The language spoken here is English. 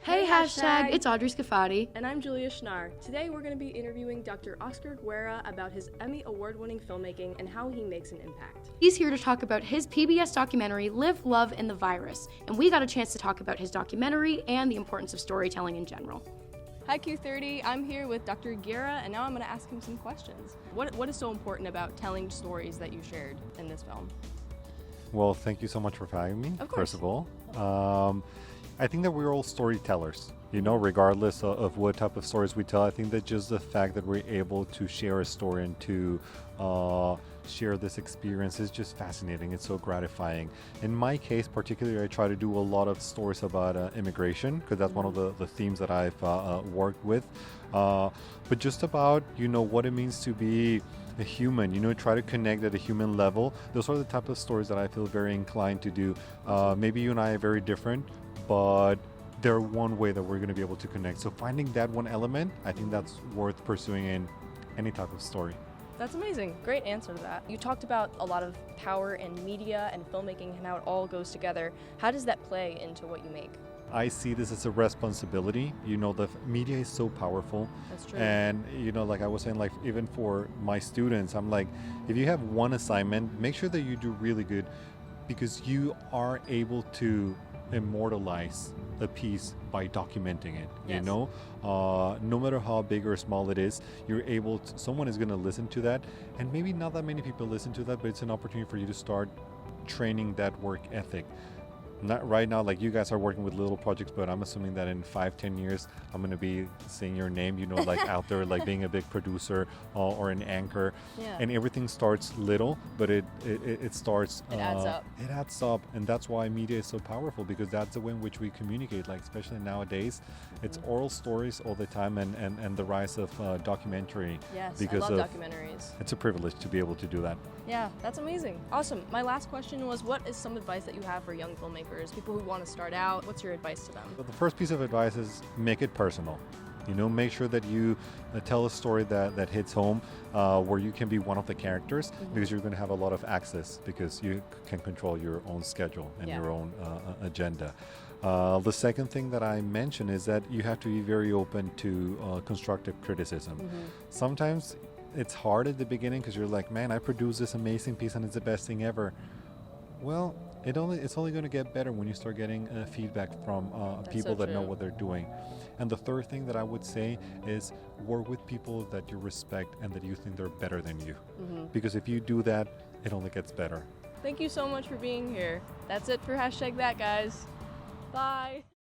Hey, hashtag, it's Audrey Scafati. And I'm Julia Schnarr. Today we're going to be interviewing Dr. Oscar Guerra about his Emmy award-winning filmmaking and how he makes an impact. He's here to talk about his PBS documentary, Live, Love, and the Virus. And we got a chance to talk about his documentary and the importance of storytelling in general. Hi Q30, I'm here with Dr. Guerra, and now I'm going to ask him some questions. What is so important about telling stories that you shared in this film? Well, thank you so much for having me, Of course. first of all. I think that we're all storytellers, regardless of what type of stories we tell. I think that just the fact that we're able to share a story and to share this experience is just fascinating. It's so gratifying. In my case, particularly, I try to do a lot of stories about immigration, because that's one of the themes that I've worked with. But just about, what it means to be a human, try to connect at a human level. Those are the type of stories that I feel very inclined to do. Maybe you and I are very different, but they're one way that we're going to be able to connect. So finding that one element, I think that's worth pursuing in any type of story. That's amazing. Great answer to that. You talked about a lot of power in media and filmmaking and how it all goes together. How does that play into what you make? I see this as a responsibility. The media is so powerful. That's true. And, like I was saying, like even for my students, I'm like, if you have one assignment, make sure that you do really good, because you are able to immortalize a piece by documenting it. Yes. No matter how big or small it is, you're able to, someone is going to listen to that, and maybe not that many people listen to that, but it's an opportunity for you to start training that work ethic. Not right now, like you guys are working with little projects, but I'm assuming that in 5-10 years I'm going to be seeing your name, like out there, like being a big producer or an anchor. Yeah. And everything starts little, but it starts. It adds up. It adds up, and that's why media is so powerful, because that's the way in which we communicate. Like especially nowadays, it's oral stories all the time, and the rise of documentary. Yes, because I love documentaries. It's a privilege to be able to do that. Yeah, that's amazing. Awesome. My last question was, what is some advice that you have for young filmmakers, people who want to start out? What's your advice to them? So the first piece of advice is make it personal. Make sure that you tell a story that hits home, where you can be one of the characters, because you're going to have a lot of access, because you can control your own schedule and your own agenda. The second thing that I mentioned is that you have to be very open to constructive criticism. Sometimes it's hard at the beginning, because you're like, man, I produced this amazing piece and it's the best thing ever. Well, it's only going to get better when you start getting feedback from people that know what they're doing. And the third thing that I would say is work with people that you respect and that you think they're better than you. Because if you do that, it only gets better. Thank you so much for being here. That's it for hashtag that, guys. Bye.